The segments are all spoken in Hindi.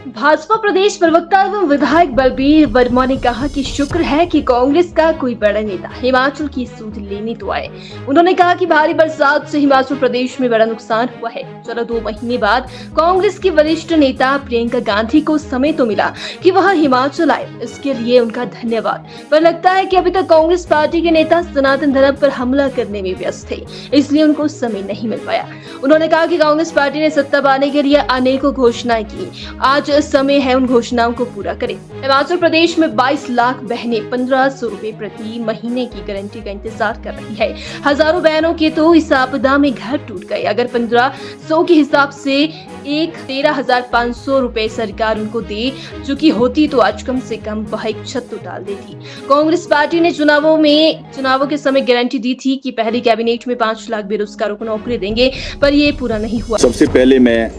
भाजपा प्रदेश प्रवक्ता एवं विधायक बलबीर वर्मा ने कहा कि शुक्र है कि कांग्रेस का कोई बड़ा नेता हिमाचल की सूध लेने तो आए। उन्होंने कहा कि भारी बरसात से हिमाचल प्रदेश में बड़ा नुकसान हुआ है। चलो 2 महीने बाद कांग्रेस की वरिष्ठ नेता प्रियंका गांधी को समय तो मिला कि वह हिमाचल आए, इसके लिए उनका धन्यवाद। पर लगता है कि अभी तक कांग्रेस पार्टी के नेता सनातन धर्म पर हमला करने में व्यस्त थे, इसलिए उनको समय नहीं मिल पाया। उन्होंने कहा कि कांग्रेस पार्टी ने सत्ता पाने के लिए अनेकों घोषणाएं की, आज समय है उन घोषणाओं को पूरा करें। हिमाचल प्रदेश में 22 लाख बहनें 1500 रुपए प्रति महीने की गारंटी का इंतजार कर रही है। हजारों बहनों के तो इस आपदा में घर टूट गए। अगर 1500 के हिसाब से 13,500 रुपए सरकार उनको दे चुकी होती तो आज कम से कम वह एक छत तो डाल देती। कांग्रेस पार्टी ने चुनावों के समय गारंटी दी थी कि पहली कैबिनेट में 5 लाख बेरोजगारों को नौकरी देंगे, पर ये पूरा नहीं हुआ। सबसे पहले मैं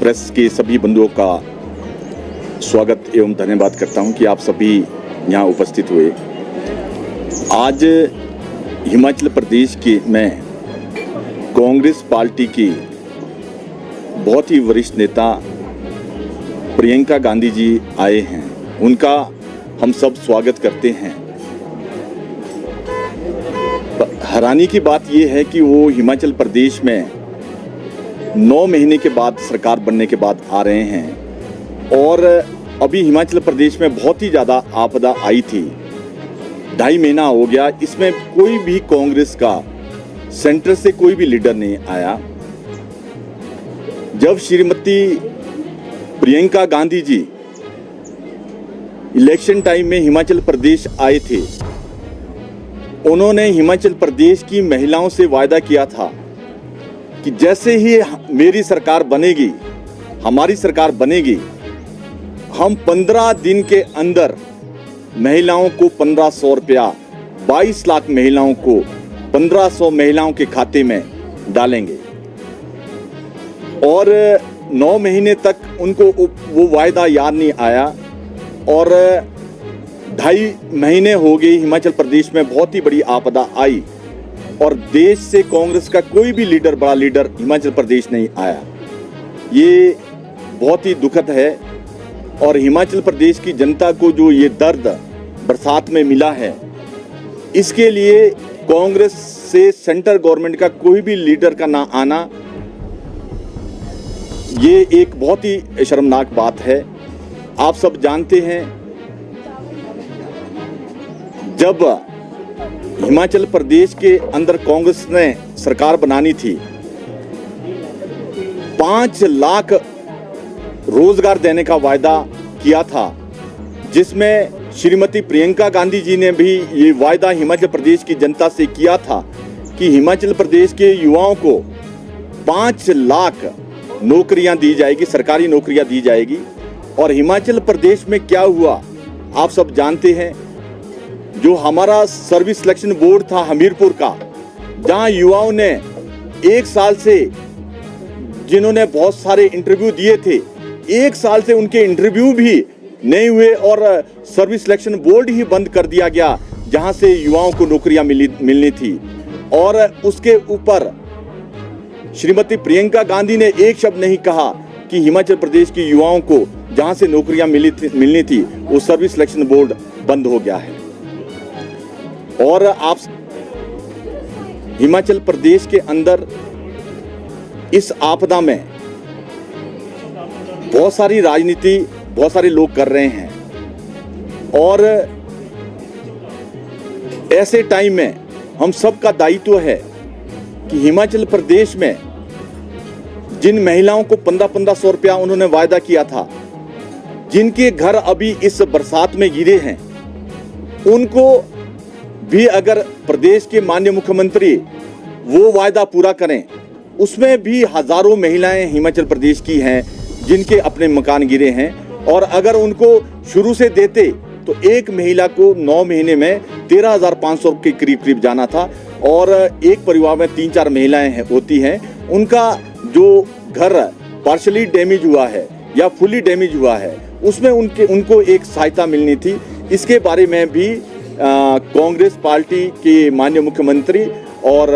प्रेस के सभी बंधुओं का स्वागत एवं धन्यवाद करता हूं कि आप सभी यहाँ उपस्थित हुए। आज हिमाचल प्रदेश में कांग्रेस पार्टी की बहुत ही वरिष्ठ नेता प्रियंका गांधी जी आए हैं, उनका हम सब स्वागत करते हैं। हैरानी की बात यह है कि वो हिमाचल प्रदेश में 9 महीने के बाद सरकार बनने के बाद आ रहे हैं और अभी हिमाचल प्रदेश में बहुत ही ज़्यादा आपदा आई थी। 2.5 महीना हो गया, इसमें कोई भी कांग्रेस का सेंटर से कोई भी लीडर नहीं आया। जब श्रीमती प्रियंका गांधी जी इलेक्शन टाइम में हिमाचल प्रदेश आए थे, उन्होंने हिमाचल प्रदेश की महिलाओं से वायदा किया था कि जैसे ही मेरी सरकार बनेगी, हमारी सरकार बनेगी, हम 15 दिन के अंदर महिलाओं को 1500 रुपया, 22 लाख महिलाओं को 1500 महिलाओं के खाते में डालेंगे। और 9 महीने तक उनको वो वायदा याद नहीं आया और 2.5 महीने हो गए, हिमाचल प्रदेश में बहुत ही बड़ी आपदा आई और देश से कांग्रेस का कोई भी लीडर, बड़ा लीडर हिमाचल प्रदेश नहीं आया। ये बहुत ही दुखद है और हिमाचल प्रदेश की जनता को जो ये दर्द बरसात में मिला है, इसके लिए कांग्रेस से सेंट्रल गवर्नमेंट का कोई भी लीडर का ना आना, ये एक बहुत ही शर्मनाक बात है। आप सब जानते हैं, जब हिमाचल प्रदेश के अंदर कांग्रेस ने सरकार बनानी थी, 5 लाख रोजगार देने का वायदा किया था, जिसमें श्रीमती प्रियंका गांधी जी ने भी ये वायदा हिमाचल प्रदेश की जनता से किया था कि हिमाचल प्रदेश के युवाओं को 5 लाख नौकरियां दी जाएगी, सरकारी नौकरियां दी जाएगी। और हिमाचल प्रदेश में क्या हुआ आप सब जानते हैं। जो हमारा सर्विस सिलेक्शन बोर्ड था हमीरपुर का, जहां युवाओं ने 1 साल से, जिन्होंने बहुत सारे इंटरव्यू दिए थे, 1 साल से उनके इंटरव्यू भी नहीं हुए और सर्विस सिलेक्शन बोर्ड ही बंद कर दिया गया, जहां से युवाओं को नौकरियां मिलनी थी। और उसके ऊपर श्रीमती प्रियंका गांधी ने एक शब्द नहीं कहा कि हिमाचल प्रदेश के युवाओं को जहां से नौकरियां मिलनी थी, वो सर्विस सिलेक्शन बोर्ड बंद हो गया है। और आप हिमाचल प्रदेश के अंदर इस आपदा में बहुत सारी राजनीति बहुत सारे लोग कर रहे हैं और ऐसे टाइम में हम सबका दायित्व है कि हिमाचल प्रदेश में जिन महिलाओं को 1500 रुपया उन्होंने वायदा किया था, जिनके घर अभी इस बरसात में गिरे हैं, उनको भी अगर प्रदेश के माननीय मुख्यमंत्री वो वायदा पूरा करें, उसमें भी हजारों महिलाएं हिमाचल प्रदेश की हैं जिनके अपने मकान गिरे हैं। और अगर उनको शुरू से देते तो एक महिला को 9 महीने में 13,500 के करीब जाना था और एक परिवार में 3-4 महिलाएं होती हैं, उनका जो घर पार्शली डैमेज हुआ है या फुली डैमेज हुआ है, उसमें उनको एक सहायता मिलनी थी। इसके बारे में भी कांग्रेस पार्टी के माननीय मुख्यमंत्री और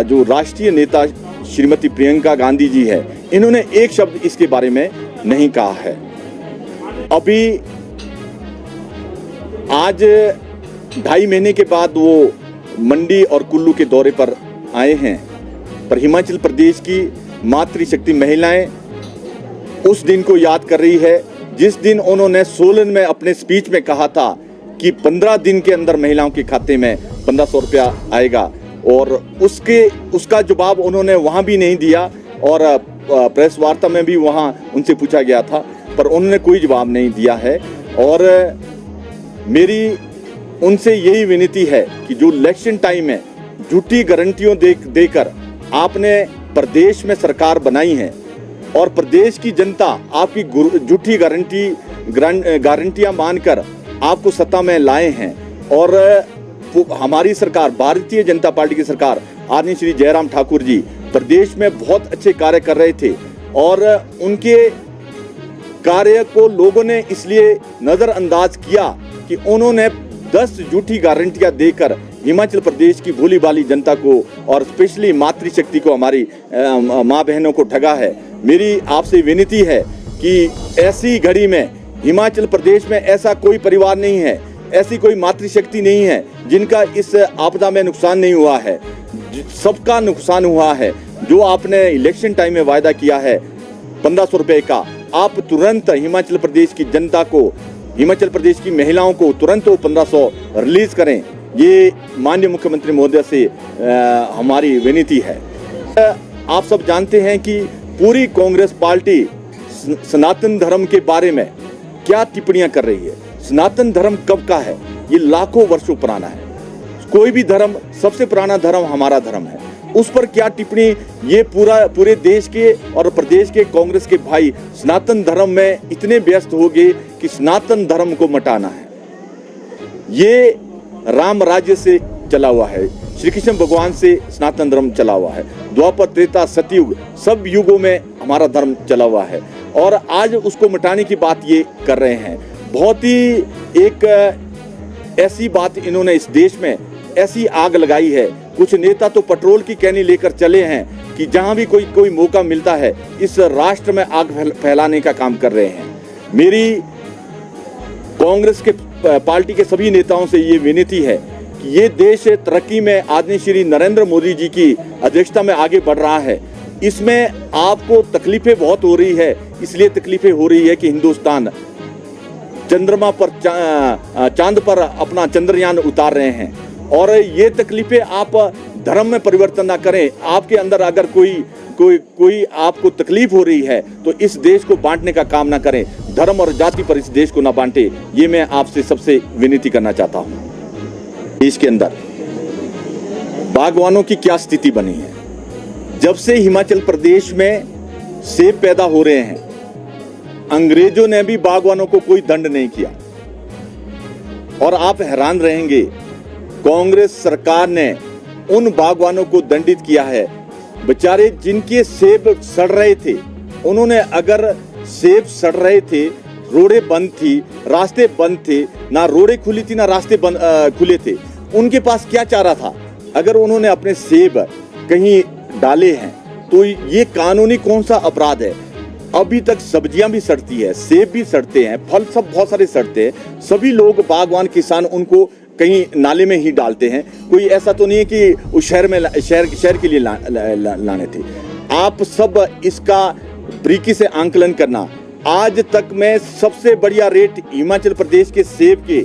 जो राष्ट्रीय नेता श्रीमती प्रियंका गांधी जी है, इन्होंने एक शब्द इसके बारे में नहीं कहा है। अभी आज 2.5 महीने के बाद वो मंडी और कुल्लू के दौरे पर आए हैं, पर हिमाचल प्रदेश की मातृशक्ति महिलाएं उस दिन को याद कर रही है जिस दिन उन्होंने सोलन में अपने स्पीच में कहा था कि 15 दिन के अंदर महिलाओं के खाते में 1500 रुपया आएगा, और उसका जवाब उन्होंने वहां भी नहीं दिया, और प्रेस वार्ता में भी वहां उनसे पूछा गया था, पर उन्होंने कोई जवाब नहीं दिया है। और मेरी उनसे यही विनती है कि जो इलेक्शन टाइम है झूठी गारंटियों देकर आपने प्रदेश में सरकार बनाई है और प्रदेश की जनता आपकी झूठी गारंटियां मानकर आपको सत्ता में लाए हैं, और हमारी सरकार भारतीय जनता पार्टी की सरकार आदरणीय श्री जयराम ठाकुर जी प्रदेश में बहुत अच्छे कार्य कर रहे थे, और उनके कार्य को लोगों ने इसलिए नजरअंदाज किया कि उन्होंने 10 झूठी गारंटियां देकर हिमाचल प्रदेश की भोली भाली जनता को और स्पेशली मातृशक्ति को, हमारी माँ बहनों को ठगा है। मेरी आपसे विनती है कि ऐसी घड़ी में हिमाचल प्रदेश में ऐसा कोई परिवार नहीं है, ऐसी कोई मातृशक्ति नहीं है जिनका इस आपदा में नुकसान नहीं हुआ है। सबका नुकसान हुआ है। जो आपने इलेक्शन टाइम में वायदा किया है 1500 रुपए का, आप तुरंत हिमाचल प्रदेश की जनता को, हिमाचल प्रदेश की महिलाओं को तुरंत वो 1500 रिलीज करें। ये माननीय मुख्यमंत्री महोदय से हमारी विनती है। आप सब जानते हैं कि पूरी कांग्रेस पार्टी सनातन धर्म के बारे में क्या टिप्पणियां कर रही है। सनातन धर्म कब का है? ये लाखों वर्षों पुराना है। कोई भी धर्म, सबसे पुराना धर्म हमारा धर्म है, उस पर क्या टिप्पणी? ये पूरे देश के और प्रदेश के कांग्रेस के भाई सनातन धर्म में इतने व्यस्त हो गए कि सनातन धर्म को मिटाना है। ये राम राज्य से चला हुआ है, श्री कृष्ण भगवान से सनातन धर्म चला हुआ है, द्वापर त्रेता सतयुग सब युगों में हमारा धर्म चला हुआ है, और आज उसको मिटाने की बात ये कर रहे हैं। बहुत ही एक ऐसी बात इन्होंने इस देश में ऐसी आग लगाई है। कुछ नेता तो पेट्रोल की कैनी लेकर चले हैं कि जहां भी कोई मौका मिलता है इस राष्ट्र में आग फैलाने का काम कर रहे हैं। मेरी कांग्रेस के पार्टी के सभी नेताओं से ये विनती है कि ये देश तरक्की में आदरणीय श्री नरेंद्र मोदी जी की अध्यक्षता में आगे बढ़ रहा है। इसमें आपको तकलीफें बहुत हो रही है, इसलिए तकलीफें हो रही है कि हिंदुस्तान चंद्रमा पर चांद पर अपना चंद्रयान उतार रहे हैं, और ये तकलीफें आप धर्म में परिवर्तन ना करें। आपके अंदर अगर कोई आपको तकलीफ हो रही है तो इस देश को बांटने का काम ना करें, धर्म और जाति पर इस देश को ना बांटे। ये मैं आपसे सबसे विनती करना चाहता हूँ। देश के अंदर बागवानों की क्या स्थिति बनी है? जब से हिमाचल प्रदेश में सेब पैदा हो रहे हैं, अंग्रेजों ने भी बागवानों को कोई दंड नहीं किया, और आप हैरान रहेंगे कांग्रेस सरकार ने उन बागवानों को दंडित किया है बेचारे जिनके सेब सड़ रहे थे। उन्होंने अगर सेब सड़ रहे थे, रोडें बंद थी, रास्ते बंद थे, ना रोडें खुली थी ना रास्ते खुले थे, उनके पास क्या चारा था? अगर उन्होंने अपने सेब कहीं डाले हैं तो ये कानूनी कौन सा अपराध है? अभी तक सब्जियां भी सड़ती है, सेब भी सड़ते हैं, फल सब बहुत सारे सड़ते हैं। सभी लोग बागवान किसान उनको कहीं नाले में ही डालते हैं। कोई ऐसा तो नहीं है कि उस शहर के लिए लाने थे। आप सब इसका बारीकी से आंकलन करना। आज तक में सबसे बढ़िया रेट हिमाचल प्रदेश के सेब के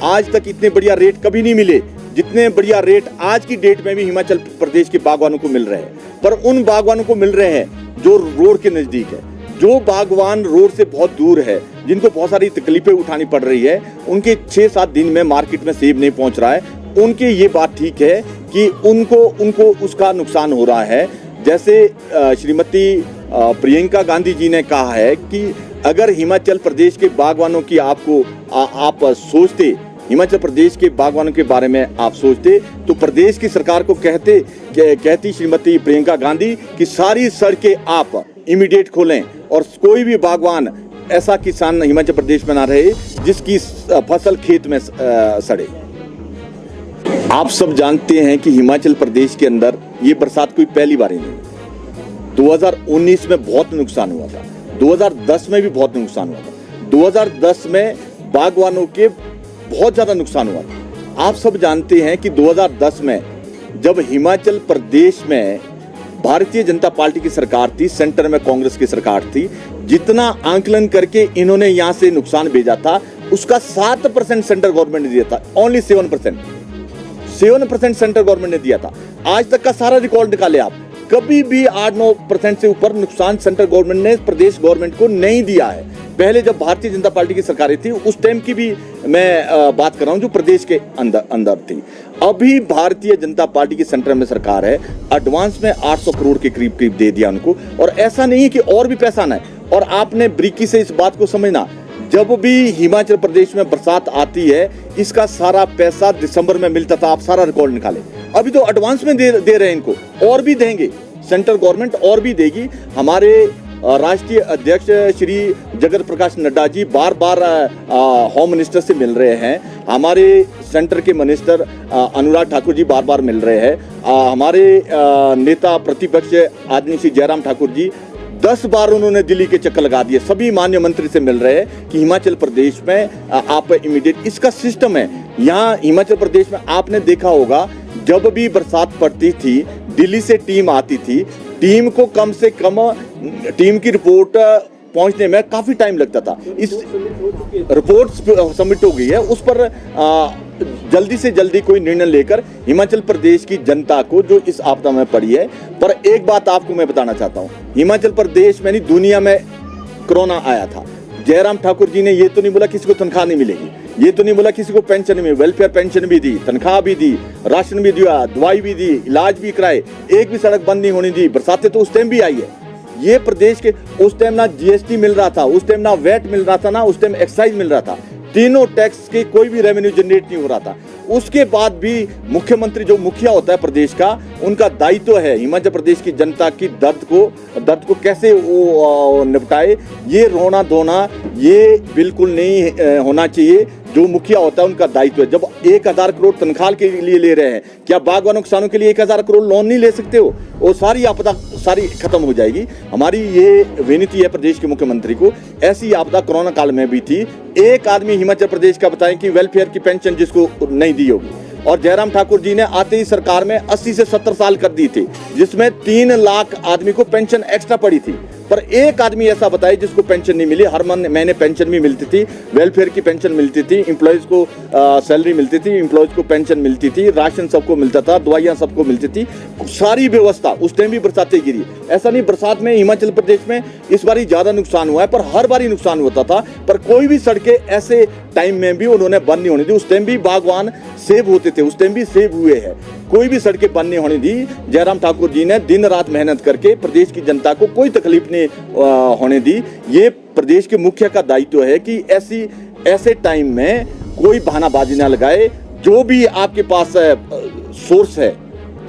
आज तक इतने बढ़िया रेट कभी नहीं मिले जितने बढ़िया रेट आज की डेट में भी हिमाचल प्रदेश के बागवानों को मिल रहे हैं। पर उन बागवानों को मिल रहे हैं जो रोड के नजदीक है। जो बागवान रोड से बहुत दूर है, जिनको बहुत सारी तकलीफें उठानी पड़ रही है, उनके 6-7 दिन में मार्केट में सेब नहीं पहुंच रहा है, उनके ये बात ठीक है कि उनको उसका नुकसान हो रहा है। जैसे श्रीमती प्रियंका गांधी जी ने कहा है कि अगर हिमाचल प्रदेश के बागवानों की आप सोचते, हिमाचल प्रदेश के बागवानों के बारे में आप सोचते तो प्रदेश की सरकार को कहती श्रीमती प्रियंका गांधी कि सारी सड़कें आप इमीडिएट खोलें और कोई भी बागवान ऐसा किसान हिमाचल प्रदेश में ना रहे जिसकी फसल खेत में सड़े। आप सब जानते हैं कि हिमाचल प्रदेश के अंदर ये बरसात कोई पहली बार नहीं। 2019 में बहुत नुकसान हुआ था, 2010 में भी बहुत नुकसान हुआ था, 2010 में बागवानों के बहुत ज्यादा नुकसान हुआ। आप सब जानते हैं कि 2010 में जब हिमाचल प्रदेश में भारतीय जनता पार्टी की सरकार थी, सेंटर में कांग्रेस की सरकार थी, जितना आंकलन करके इन्होंने यहां से नुकसान भेजा था उसका 7% सेंट्रल गवर्नमेंट ने दिया था। ओनली 7% सेंट्रल गवर्नमेंट ने दिया था। आज तक का सारा रिकॉर्ड निकाले आप, कभी भी 8-9% से ऊपर नुकसान सेंट्रल गवर्नमेंट ने प्रदेश गवर्नमेंट को नहीं दिया है। पहले जब भारतीय जनता पार्टी की सरकारें थी उस टाइम की भी मैं बात कर रहा हूं जो प्रदेश के अंदर थी। अभी भारतीय जनता पार्टी की सेंटर में सरकार है, एडवांस में 800 करोड़ के करीब दे दिया उनको। और ऐसा नहीं है कि और भी पैसा ना है। और आपने बारीकी से इस बात को समझना, जब भी हिमाचल प्रदेश में बरसात आती है इसका सारा पैसा दिसंबर में मिलता था। आप सारा रिकॉर्ड निकालें, अभी तो एडवांस में दे रहे हैं इनको, और भी देंगे सेंट्रल गवर्नमेंट, और भी देगी। हमारे राष्ट्रीय अध्यक्ष श्री जगत प्रकाश नड्डा जी बार बार होम मिनिस्टर से मिल रहे हैं। हमारे सेंटर के मिनिस्टर अनुराग ठाकुर जी बार बार मिल रहे हैं। हमारे नेता प्रतिपक्ष आदरणीय श्री जयराम ठाकुर जी 10 बार उन्होंने दिल्ली के चक्कर लगा दिए। सभी माननीय मंत्री से मिल रहे हैं कि हिमाचल प्रदेश में आप इमीडिएट, इसका सिस्टम है यहाँ हिमाचल प्रदेश में। आपने देखा होगा जब भी बरसात पड़ती थी दिल्ली से टीम आती थी, टीम को कम से कम टीम की रिपोर्ट पहुंचने में काफी टाइम लगता था। इस रिपोर्ट सबमिट हो गई है, उस पर जल्दी से जल्दी कोई निर्णय लेकर हिमाचल प्रदेश की जनता को जो इस आपदा में पड़ी है। पर एक बात आपको मैं बताना चाहता हूं, हिमाचल प्रदेश में नहीं दुनिया में कोरोना आया था। जयराम ठाकुर जी ने ये तो नहीं बोला किसी को तनख्वाह नहीं मिलेगी, ये तो नहीं बोला किसी को पेंशन नहीं, वेलफेयर पेंशन भी दी, तनख्वाह भी दी, राशन भी दिया, दवाई भी दी, इलाज भी कराए, एक भी सड़क बंद नहीं होने दी। बरसातें तो उस टाइम भी आई है। ये प्रदेश के उस टाइम ना जीएसटी मिल रहा था, उस टाइम ना वैट मिल रहा था, ना उस टाइम एक्साइज मिल रहा था, तीनों टैक्स के कोई भी रेवेन्यू जनरेट नहीं हो रहा था। उसके बाद भी मुख्यमंत्री जो मुखिया होता है प्रदेश का, उनका दायित्व है हिमाचल प्रदेश की जनता की दर्द को कैसे वो निपटाए। ये रोना धोना ये बिल्कुल नहीं होना चाहिए। जो मुखिया होता है उनका दायित्व है। जब 1000 करोड़ तनख्वाह के लिए ले रहे हैं, क्या बागवानों किसानों के लिए 1000 करोड़ लोन नहीं ले सकते हो? वो सारी आपदा सारी खत्म हो जाएगी। हमारी ये विनती है प्रदेश के मुख्यमंत्री को, ऐसी आपदा कोरोना काल में भी थी। एक आदमी हिमाचल प्रदेश का बताएं कि वेलफेयर की पेंशन जिसको नहीं दी होगी। और जयराम ठाकुर जी ने आते ही सरकार में 80 से 70 साल कर दी थी, जिसमें 3 लाख आदमी को पेंशन एक्स्ट्रा पड़ी थी। पर एक आदमी ऐसा बताए जिसको पेंशन नहीं मिली। हर महीने पेंशन भी मिलती थी, वेलफेयर की पेंशन मिलती थी, एम्प्लॉयज को सैलरी मिलती थी, एम्प्लॉयज को पेंशन मिलती थी, राशन सबको मिलता था, दवाइयाँ सबको मिलती थी, सारी व्यवस्था। उस टाइम भी बरसातें गिरी। ऐसा नहीं बरसात में हिमाचल प्रदेश में इस बार ज्यादा नुकसान हुआ है, पर हर बार नुकसान होता था। पर कोई भी सड़कें ऐसे टाइम में भी उन्होंने बंद नहीं होने दी। उस टाइम भी बागवान सेव होते थे, उस टाइम भी सेव हुए हैं। कोई भी सड़कें बंद नहीं होने दी। जयराम ठाकुर जी ने दिन रात मेहनत करके प्रदेश की जनता को कोई तकलीफ नहीं होने दी। ये प्रदेश के मुखिया का दायित्व है कि ऐसे टाइम में कोई बहानाबाजी ना लगाए। जो भी आपके पास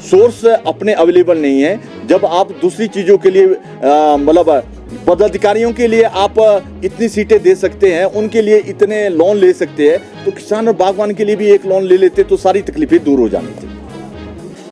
सोर्स अपने अवेलेबल नहीं है। जब आप दूसरी चीजों के लिए मतलब पदाधिकारियों के लिए आप इतनी सीटें दे सकते हैं, उनके लिए इतने लोन ले सकते हैं, तो किसान और बागवान के लिए भी एक लोन ले लेते तो सारी तकलीफें दूर हो जानी।